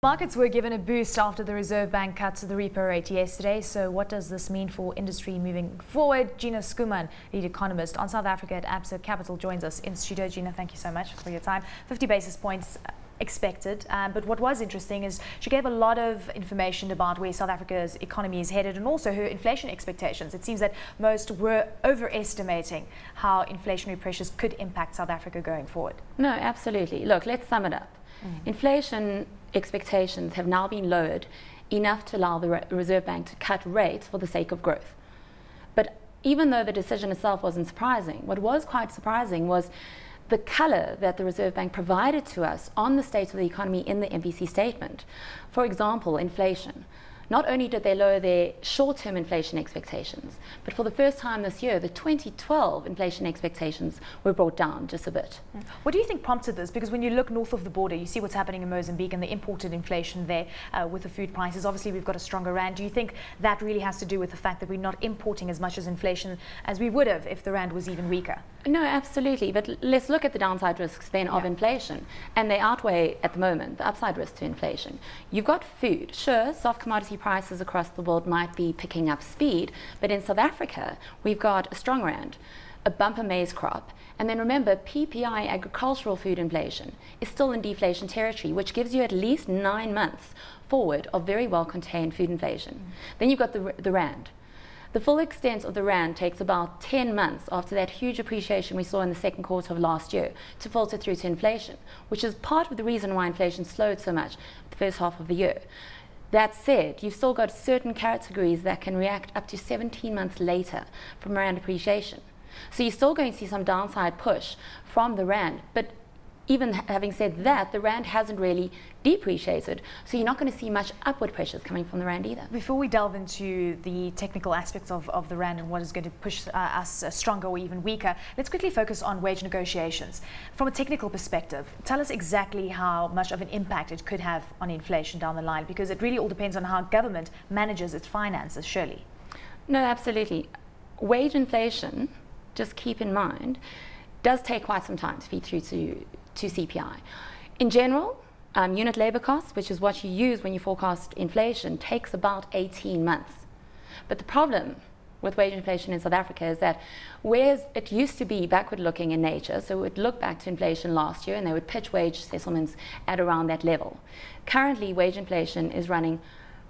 Markets were given a boost after the Reserve Bank cut the repo rate yesterday. So what does this mean for industry moving forward? Gina Schoeman, lead economist on South Africa at Absa Capital, joins us in studio. Gina, thank you so much for your time. 50 basis points expected, but what was interesting is she gave a lot of information about where South Africa's economy is headed and also her inflation expectations. It seems that most were overestimating how inflationary pressures could impact South Africa going forward. No, absolutely. Look, let's sum it up. Inflation expectations have now been lowered enough to allow the Reserve Bank to cut rates for the sake of growth. But even though the decision itself wasn't surprising, what was quite surprising was the colour that the Reserve Bank provided to us on the state of the economy in the MPC statement. For example, inflation. Not only did they lower their short-term inflation expectations, but for the first time this year, the 2012 inflation expectations were brought down just a bit. What do you think prompted this? Because when you look north of the border, you see what's happening in Mozambique and the imported inflation there with the food prices. Obviously, we've got a stronger rand. Do you think that really has to do with the fact that we're not importing as much as inflation as we would have if the rand was even weaker? No, absolutely. But let's look at the downside risks then of inflation. And they outweigh, at the moment, the upside risk to inflation. You've got food. Sure, soft commodity prices across the world might be picking up speed, but in South Africa, we've got a strong rand, a bumper maize crop, and then remember, PPI agricultural food inflation is still in deflation territory, which gives you at least 9 months forward of very well contained food inflation. Then you've got the rand. The full extent of the rand takes about 10 months after that huge appreciation we saw in the second quarter of last year to filter through to inflation, which is part of the reason why inflation slowed so much the first half of the year. That said, you've still got certain categories that can react up to 17 months later from rand appreciation. So you're still going to see some downside push from the rand, but even having said that, the rand hasn't really depreciated, so you're not going to see much upward pressures coming from the rand either. Before we delve into the technical aspects of the rand and what is going to push us stronger or even weaker, let's quickly focus on wage negotiations. From a technical perspective, tell us exactly how much of an impact it could have on inflation down the line, because it really all depends on how government manages its finances, surely. No, absolutely. Wage inflation, just keep in mind, does take quite some time to feed through to CPI. In general, unit labor costs, which is what you use when you forecast inflation, takes about 18 months. But the problem with wage inflation in South Africa is that whereas it used to be backward looking in nature, so it would look back to inflation last year and they would pitch wage settlements at around that level. Currently, wage inflation is running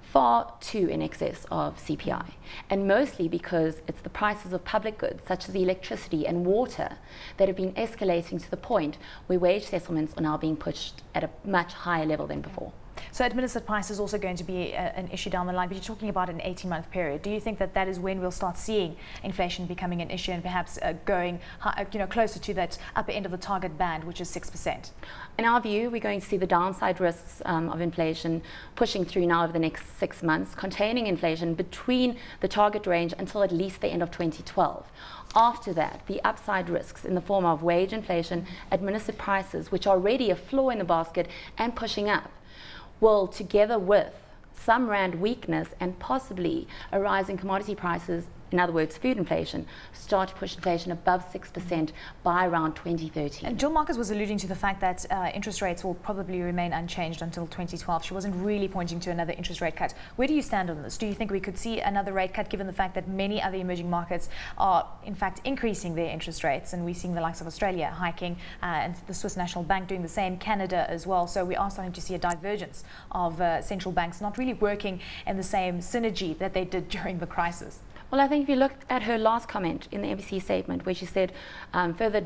far too in excess of CPI, and mostly because it's the prices of public goods such as electricity and water that have been escalating to the point where wage settlements are now being pushed at a much higher level than before. So administered price is also going to be an issue down the line, but you're talking about an 18-month period. Do you think that that is when we'll start seeing inflation becoming an issue and perhaps going closer to that upper end of the target band, which is 6%? In our view, we're going to see the downside risks of inflation pushing through now over the next 6 months, containing inflation between the target range until at least the end of 2012. After that, the upside risks in the form of wage inflation, administered prices, which are already a floor in the basket and pushing up, will, together with some rand weakness and possibly a rise in commodity prices, in other words, food inflation, start to push inflation above 6% by around 2030. And Jill Marcus was alluding to the fact that interest rates will probably remain unchanged until 2012. She wasn't really pointing to another interest rate cut. Where do you stand on this? Do you think we could see another rate cut, given the fact that many other emerging markets are, in fact, increasing their interest rates? And we're seeing the likes of Australia hiking and the Swiss National Bank doing the same, Canada as well. So we are starting to see a divergence of central banks not really working in the same synergy that they did during the crisis. Well, I think if you look at her last comment in the MPC statement, where she said further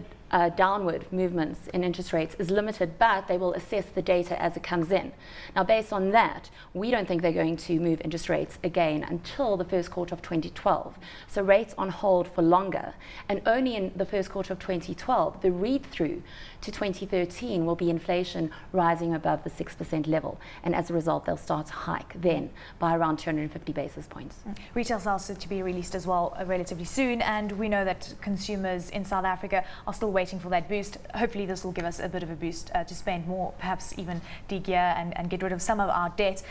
downward movements in interest rates is limited, but they will assess the data as it comes in. Now, based on that, we don't think they're going to move interest rates again until the first quarter of 2012. So rates on hold for longer. And only in the first quarter of 2012, the read-through to 2013 will be inflation rising above the 6% level. And as a result, they'll start to hike then by around 250 basis points. Retail sales are to be released as well relatively soon. And we know that consumers in South Africa are still waiting for that boost. Hopefully this will give us a bit of a boost to spend more, perhaps even de-gear and get rid of some of our debt.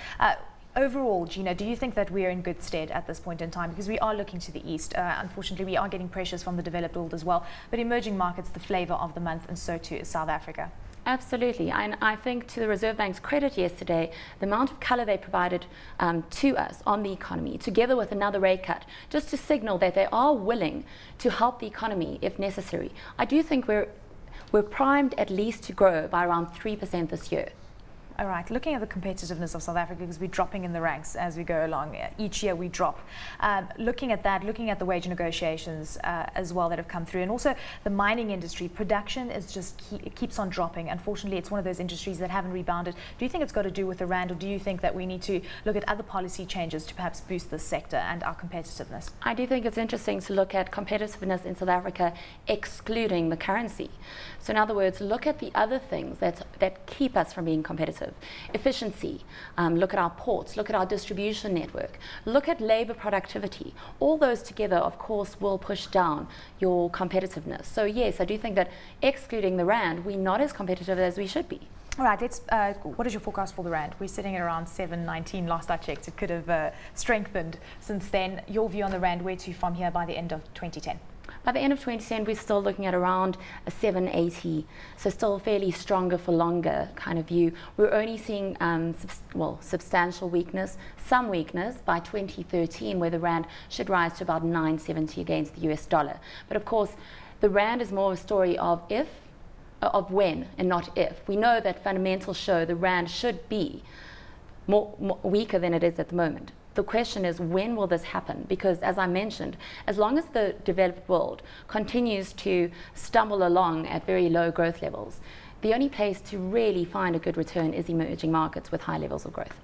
Overall, Gina, do you think that we are in good stead at this point in time? Because we are looking to the east. Unfortunately, we are getting pressures from the developed world as well. But emerging markets, the flavour of the month, and so too is South Africa. Absolutely. And I think to the Reserve Bank's credit yesterday, the amount of colour they provided to us on the economy, together with another rate cut, just to signal that they are willing to help the economy if necessary. I do think we're primed at least to grow by around 3% this year. All right, looking at the competitiveness of South Africa, because we're dropping in the ranks as we go along. Each year we drop. Looking at that, looking at the wage negotiations as well that have come through, and also the mining industry, production is just it keeps on dropping. Unfortunately, it's one of those industries that haven't rebounded. Do you think it's got to do with the rand, or do you think that we need to look at other policy changes to perhaps boost this sector and our competitiveness? I do think it's interesting to look at competitiveness in South Africa excluding the currency. So in other words, look at the other things that keep us from being competitive. Efficiency, look at our ports, look at our distribution network, look at labour productivity. All those together, of course, will push down your competitiveness. So yes, I do think that excluding the rand, we're not as competitive as we should be. All right, what is your forecast for the rand? We're sitting at around 7.19 last I checked. It could have strengthened since then. Your view on the rand, where to from here by the end of 2010? By the end of 2010, we're still looking at around a 780, so still fairly stronger for longer kind of view. We're only seeing substantial weakness, some weakness by 2013, where the rand should rise to about 970 against the US dollar. But of course, the rand is more a story of when and not if. We know that fundamentals show the rand should be more weaker than it is at the moment. The question is, when will this happen? Because as I mentioned, as long as the developed world continues to stumble along at very low growth levels, the only place to really find a good return is emerging markets with high levels of growth.